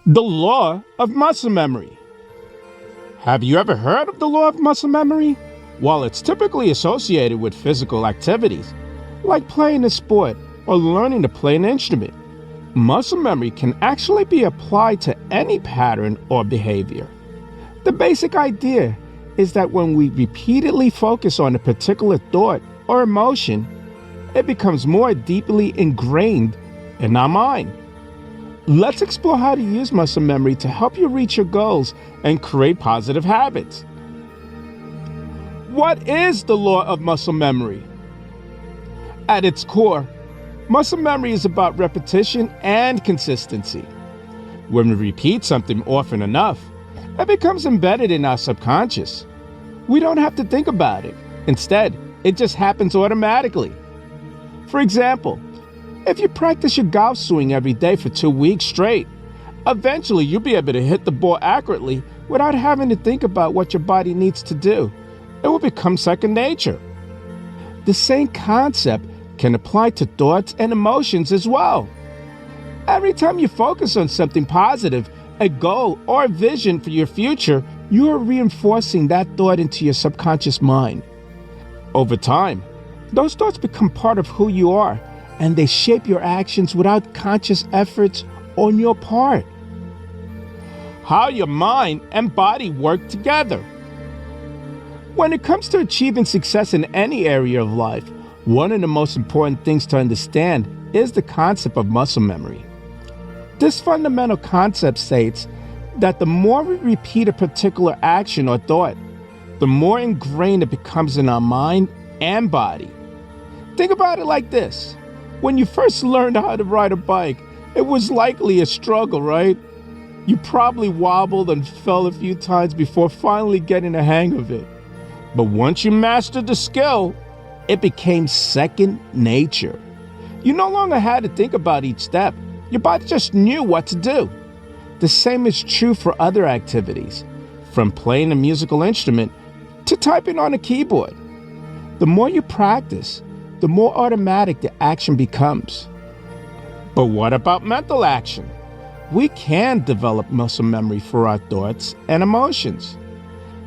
The law of muscle memory. Have you ever heard of the law of muscle memory? While it's typically associated with physical activities, like playing a sport or learning to play an instrument, muscle memory can actually be applied to any pattern or behavior. The basic idea is that when we repeatedly focus on a particular thought or emotion, it becomes more deeply ingrained in our mind. Let's explore how to use muscle memory to help you reach your goals and create positive habits. What is the law of muscle memory? At its core, muscle memory is about repetition and consistency. When we repeat something often enough, it becomes embedded in our subconscious. We don't have to think about it. Instead, it just happens automatically. For example, if you practice your golf swing every day for 2 weeks straight, eventually you'll be able to hit the ball accurately without having to think about what your body needs to do. It will become second nature. The same concept can apply to thoughts and emotions as well. Every time you focus on something positive, a goal or a vision for your future, you are reinforcing that thought into your subconscious mind. Over time, those thoughts become part of who you are, and they shape your actions without conscious efforts on your part. How your mind and body work together. When it comes to achieving success in any area of life, one of the most important things to understand is the concept of muscle memory. This fundamental concept states that the more we repeat a particular action or thought, the more ingrained it becomes in our mind and body. Think about it like this. When you first learned how to ride a bike, it was likely a struggle, right? You probably wobbled and fell a few times before finally getting the hang of it. But once you mastered the skill, it became second nature. You no longer had to think about each step. Your body just knew what to do. The same is true for other activities, from playing a musical instrument to typing on a keyboard. The more you practice, the more automatic the action becomes. But what about mental action? We can develop muscle memory for our thoughts and emotions.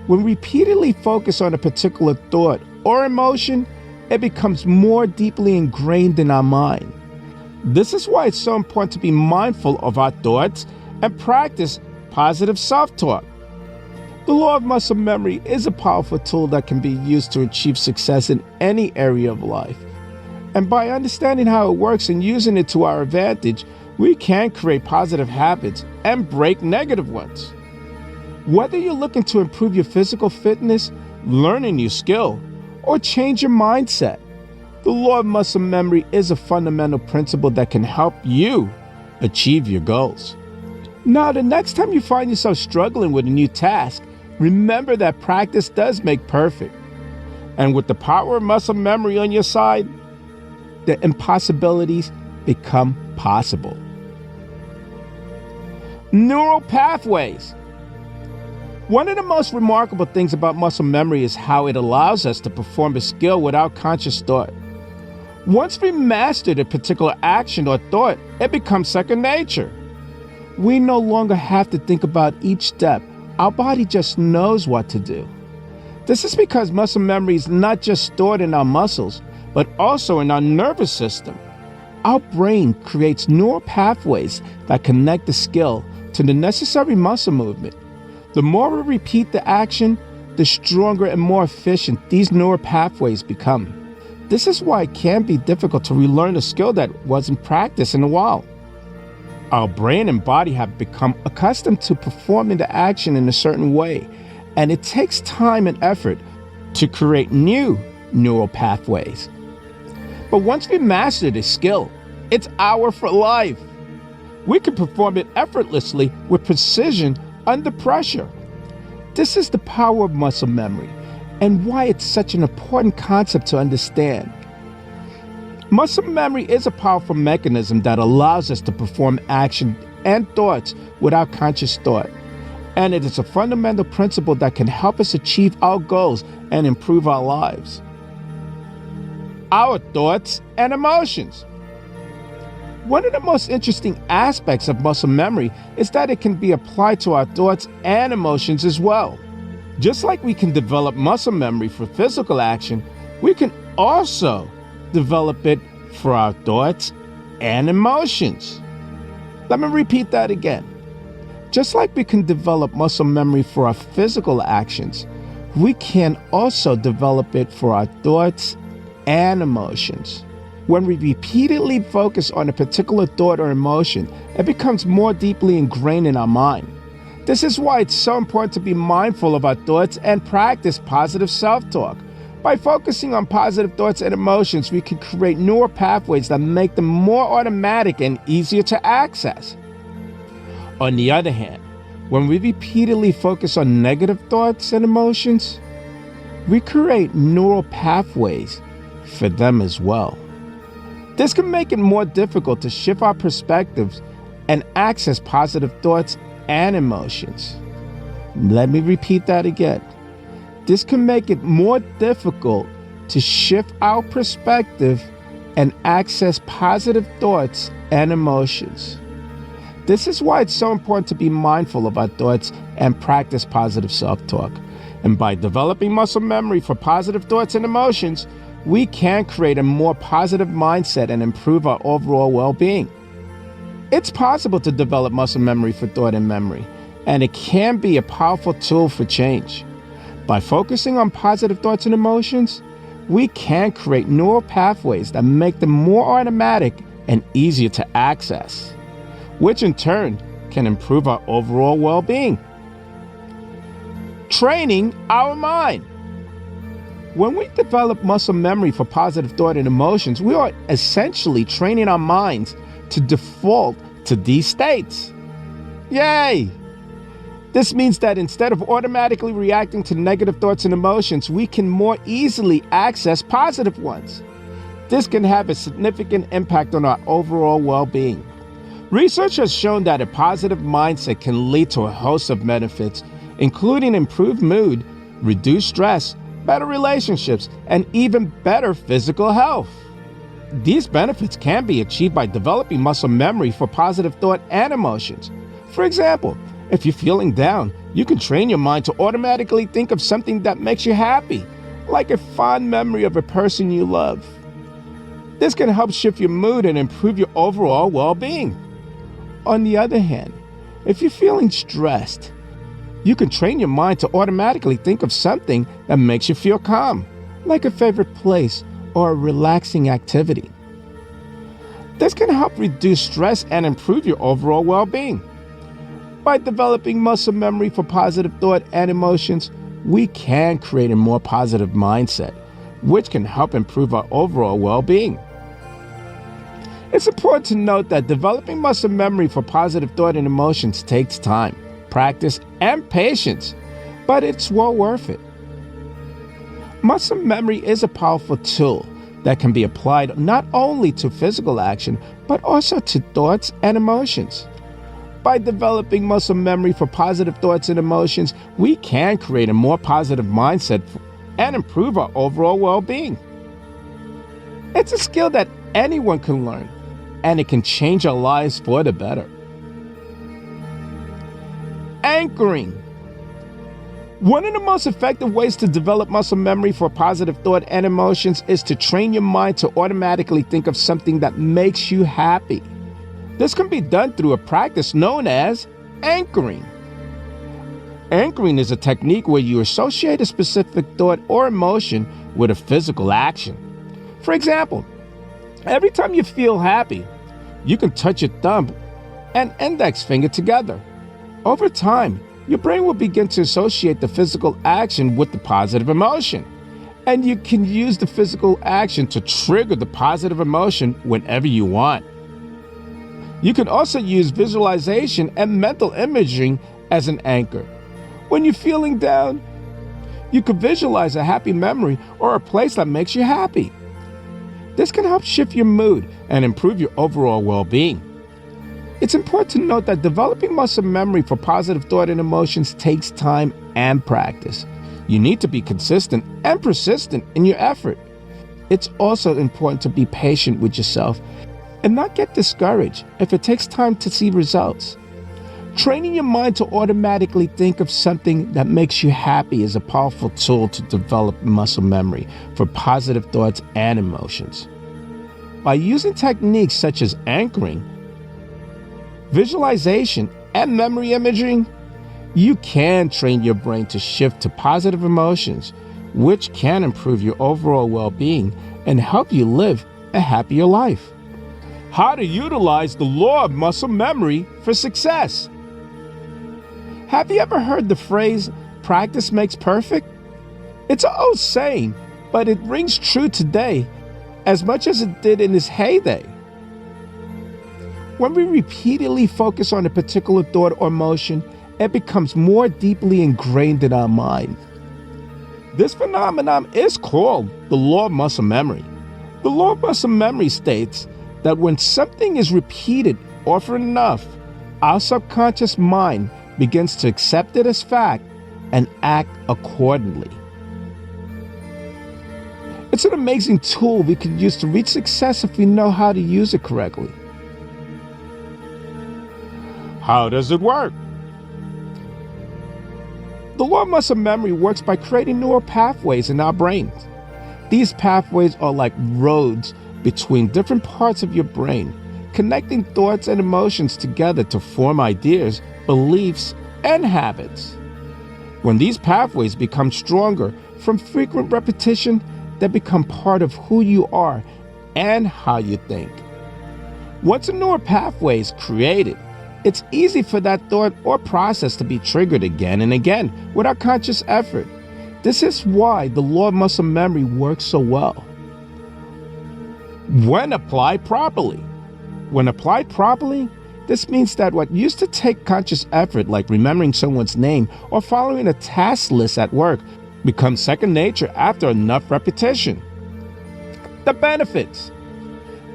When we repeatedly focus on a particular thought or emotion, it becomes more deeply ingrained in our mind. This is why it's so important to be mindful of our thoughts and practice positive self-talk. The law of muscle memory is a powerful tool that can be used to achieve success in any area of life. And by understanding how it works and using it to our advantage, we can create positive habits and break negative ones. Whether you're looking to improve your physical fitness, learn a new skill, or change your mindset, the law of muscle memory is a fundamental principle that can help you achieve your goals. Now, the next time you find yourself struggling with a new task, remember that practice does make perfect. And with the power of muscle memory on your side, the impossibilities become possible. Neural pathways. One of the most remarkable things about muscle memory is how it allows us to perform a skill without conscious thought. Once we mastered a particular action or thought, it becomes second nature. We no longer have to think about each step. Our body just knows what to do. This is because muscle memory is not just stored in our muscles, but also in our nervous system. Our brain creates neural pathways that connect the skill to the necessary muscle movement. The more we repeat the action, the stronger and more efficient these neural pathways become. This is why it can be difficult to relearn a skill that wasn't practiced in a while. Our brain and body have become accustomed to performing the action in a certain way, and it takes time and effort to create new neural pathways. But once we master this skill, it's ours for life. We can perform it effortlessly with precision under pressure. This is the power of muscle memory and why it's such an important concept to understand. Muscle memory is a powerful mechanism that allows us to perform action and thoughts without conscious thought. And it is a fundamental principle that can help us achieve our goals and improve our lives. Our thoughts and emotions. One of the most interesting aspects of muscle memory is that it can be applied to our thoughts and emotions as well. Just like we can develop muscle memory for physical action, we can also develop it for our thoughts and emotions. Let me repeat that again. Just like we can develop muscle memory for our physical actions, we can also develop it for our thoughts and emotions. When we repeatedly focus on a particular thought or emotion, it becomes more deeply ingrained in our mind. This is why it's so important to be mindful of our thoughts and practice positive self-talk. By focusing on positive thoughts and emotions, we can create neural pathways that make them more automatic and easier to access. On the other hand, when we repeatedly focus on negative thoughts and emotions, we create neural pathways for them as well. This can make it more difficult to shift our perspectives and access positive thoughts and emotions. Let me repeat that again. This can make it more difficult to shift our perspective and access positive thoughts and emotions. This is why it's so important to be mindful of our thoughts and practice positive self-talk. And by developing muscle memory for positive thoughts and emotions, we can create a more positive mindset and improve our overall well-being. It's possible to develop muscle memory for thought and memory, and it can be a powerful tool for change. By focusing on positive thoughts and emotions, we can create neural pathways that make them more automatic and easier to access, which in turn can improve our overall well-being. Training our mind. When we develop muscle memory for positive thought and emotions, we are essentially training our minds to default to these states. Yay! This means that instead of automatically reacting to negative thoughts and emotions, we can more easily access positive ones. This can have a significant impact on our overall well-being. Research has shown that a positive mindset can lead to a host of benefits, including improved mood, reduced stress, better relationships, and even better physical health. These benefits can be achieved by developing muscle memory for positive thought and emotions. For example, if you're feeling down, you can train your mind to automatically think of something that makes you happy, like a fond memory of a person you love. This can help shift your mood and improve your overall well-being. On the other hand, if you're feeling stressed, you can train your mind to automatically think of something that makes you feel calm, like a favorite place or a relaxing activity. This can help reduce stress and improve your overall well-being. By developing muscle memory for positive thought and emotions, we can create a more positive mindset, which can help improve our overall well-being. It's important to note that developing muscle memory for positive thought and emotions takes time, practice, and patience, but it's well worth it. Muscle memory is a powerful tool that can be applied not only to physical action, but also to thoughts and emotions. By developing muscle memory for positive thoughts and emotions, we can create a more positive mindset and improve our overall well-being. It's a skill that anyone can learn, and it can change our lives for the better. Anchoring. One of the most effective ways to develop muscle memory for positive thought and emotions is to train your mind to automatically think of something that makes you happy. This can be done through a practice known as anchoring. Anchoring is a technique where you associate a specific thought or emotion with a physical action. For example, every time you feel happy, you can touch your thumb and index finger together. Over time, your brain will begin to associate the physical action with the positive emotion, and you can use the physical action to trigger the positive emotion whenever you want. You can also use visualization and mental imaging as an anchor. When you're feeling down, you can visualize a happy memory or a place that makes you happy. This can help shift your mood and improve your overall well-being. It's important to note that developing muscle memory for positive thought and emotions takes time and practice. You need to be consistent and persistent in your effort. It's also important to be patient with yourself And not get discouraged if it takes time to see results. Training your mind to automatically think of something that makes you happy is a powerful tool to develop muscle memory for positive thoughts and emotions. By using techniques such as anchoring, visualization, and memory imaging, you can train your brain to shift to positive emotions, which can improve your overall well-being and help you live a happier life. How to utilize the law of muscle memory for success. Have you ever heard the phrase, practice makes perfect? It's an old saying, but it rings true today as much as it did in its heyday. When we repeatedly focus on a particular thought or emotion, it becomes more deeply ingrained in our mind. This phenomenon is called the law of muscle memory. The law of muscle memory states that when something is repeated often enough, our subconscious mind begins to accept it as fact and act accordingly. It's an amazing tool we can use to reach success if we know how to use it correctly. How does it work? The law of muscle memory works by creating neural pathways in our brains. These pathways are like roads between different parts of your brain, connecting thoughts and emotions together to form ideas, beliefs, and habits. When these pathways become stronger from frequent repetition, they become part of who you are and how you think. Once a neural pathway is created, it's easy for that thought or process to be triggered again and again without conscious effort. This is why the law of muscle memory works so well. When applied properly. When applied properly, this means that what used to take conscious effort, like remembering someone's name or following a task list at work, becomes second nature after enough repetition. The benefits.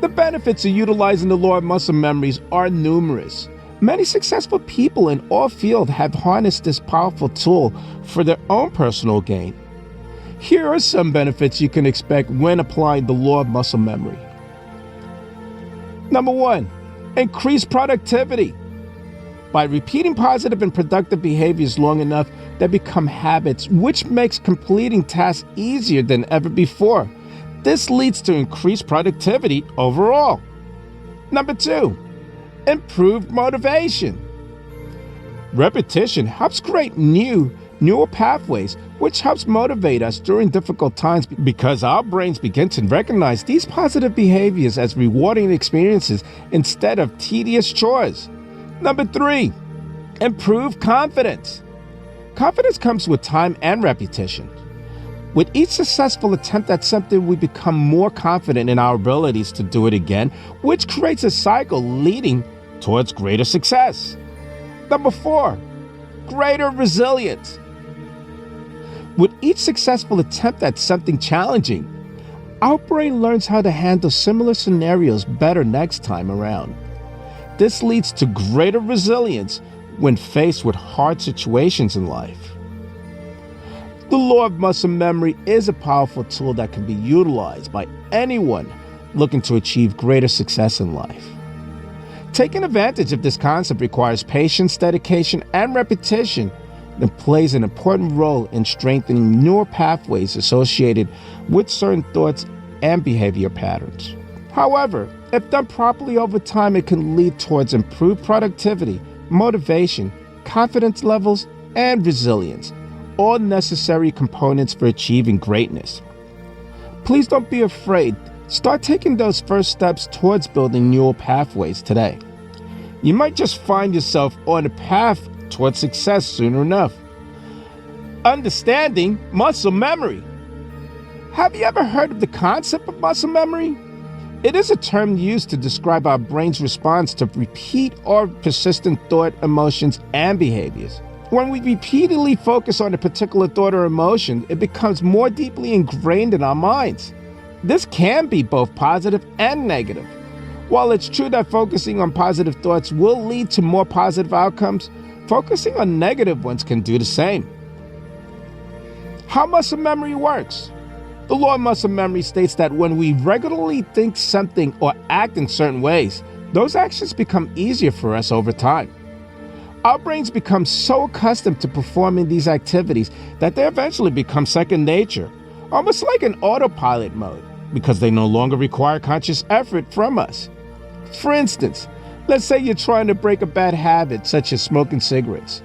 The benefits of utilizing the law of muscle memories are numerous. Many successful people in all fields have harnessed this powerful tool for their own personal gain. Here are some benefits you can expect when applying the law of muscle memory. Number 1, increase productivity. By repeating positive and productive behaviors long enough, they become habits, which makes completing tasks easier than ever before. This leads to increased productivity overall. Number 2, improved motivation. Repetition helps create new neural pathways, which helps motivate us during difficult times because our brains begin to recognize these positive behaviors as rewarding experiences instead of tedious chores. Number 3, improve confidence. Confidence comes with time and repetition. With each successful attempt at something, we become more confident in our abilities to do it again, which creates a cycle leading towards greater success. Number 4, greater resilience. With each successful attempt at something challenging, our brain learns how to handle similar scenarios better next time around. This leads to greater resilience when faced with hard situations in life. The law of muscle memory is a powerful tool that can be utilized by anyone looking to achieve greater success in life. Taking advantage of this concept requires patience, dedication, and repetition, and plays an important role in strengthening neural pathways associated with certain thoughts and behavior patterns. However, if done properly over time, it can lead towards improved productivity, motivation, confidence levels, and resilience, all necessary components for achieving greatness. Please don't be afraid. Start taking those first steps towards building neural pathways today. You might just find yourself on a path towards success soon enough. Understanding muscle memory. Have you ever heard of the concept of muscle memory? It is a term used to describe our brain's response to repeat or persistent thought, emotions, and behaviors. When we repeatedly focus on a particular thought or emotion, it becomes more deeply ingrained in our minds. This can be both positive and negative. While it's true that focusing on positive thoughts will lead to more positive outcomes, focusing on negative ones can do the same. How muscle memory works. The The law of muscle memory states that when we regularly think something or act in certain ways, those actions become easier for us over time. Our brains become so accustomed to performing these activities that they eventually become second nature, almost like an autopilot mode, because they no longer require conscious effort from us. For instance, let's say you're trying to break a bad habit such as smoking cigarettes.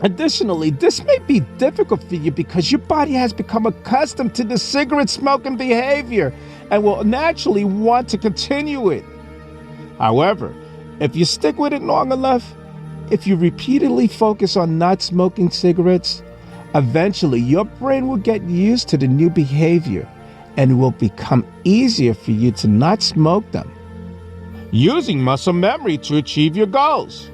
Additionally, this may be difficult for you because your body has become accustomed to the cigarette smoking behavior and will naturally want to continue it. However, if you stick with it long enough, if you repeatedly focus on not smoking cigarettes, eventually your brain will get used to the new behavior and it will become easier for you to not smoke them. Using muscle memory to achieve your goals.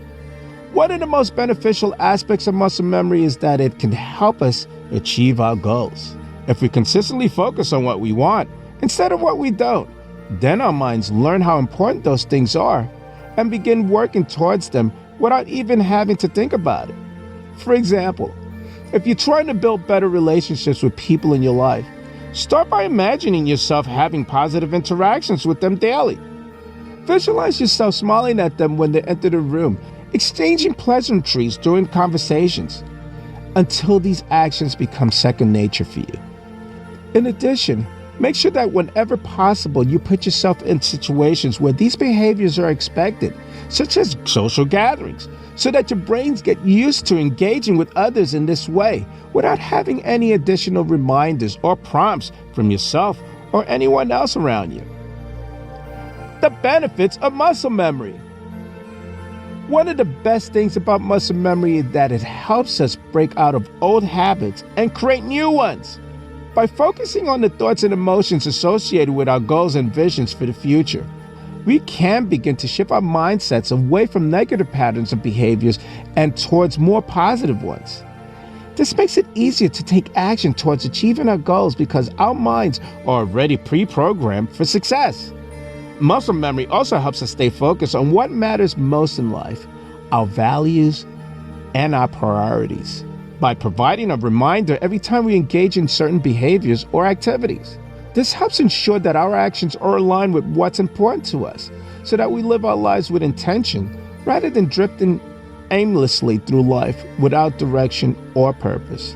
One of the most beneficial aspects of muscle memory is that it can help us achieve our goals. If we consistently focus on what we want instead of what we don't, then our minds learn how important those things are and begin working towards them without even having to think about it. For example, if you're trying to build better relationships with people in your life, start by imagining yourself having positive interactions with them daily. Visualize yourself smiling at them when they enter the room, exchanging pleasantries during conversations, until these actions become second nature for you. In addition, make sure that whenever possible, you put yourself in situations where these behaviors are expected, such as social gatherings, so that your brains get used to engaging with others in this way without having any additional reminders or prompts from yourself or anyone else around you. The benefits of muscle memory. One of the best things about muscle memory is that it helps us break out of old habits and create new ones. By focusing on the thoughts and emotions associated with our goals and visions for the future, we can begin to shift our mindsets away from negative patterns of behaviors and towards more positive ones. This makes it easier to take action towards achieving our goals because our minds are already pre-programmed for success. Muscle memory also helps us stay focused on what matters most in life, our values and our priorities, by providing a reminder every time we engage in certain behaviors or activities. This helps ensure that our actions are aligned with what's important to us, so that we live our lives with intention rather than drifting aimlessly through life without direction or purpose.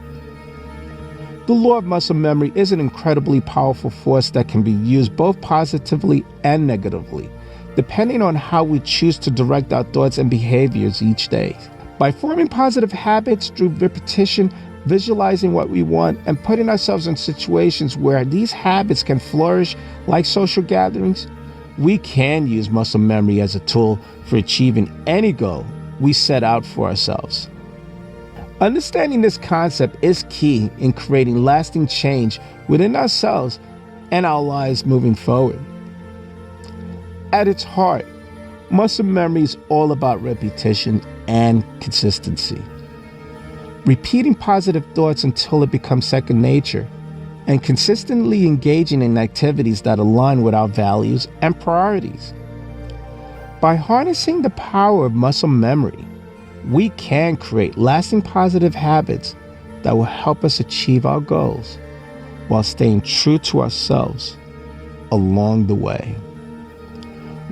The law of muscle memory is an incredibly powerful force that can be used both positively and negatively, depending on how we choose to direct our thoughts and behaviors each day. By forming positive habits through repetition, visualizing what we want, and putting ourselves in situations where these habits can flourish, like social gatherings, we can use muscle memory as a tool for achieving any goal we set out for ourselves. Understanding this concept is key in creating lasting change within ourselves and our lives moving forward. At its heart, muscle memory is all about repetition and consistency. Repeating positive thoughts until it becomes second nature, and consistently engaging in activities that align with our values and priorities. By harnessing the power of muscle memory, we can create lasting positive habits that will help us achieve our goals while staying true to ourselves along the way.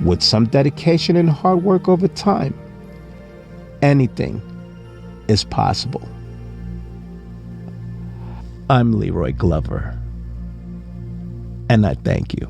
With some dedication and hard work over time, anything is possible. I'm Leroy Glover, and I thank you.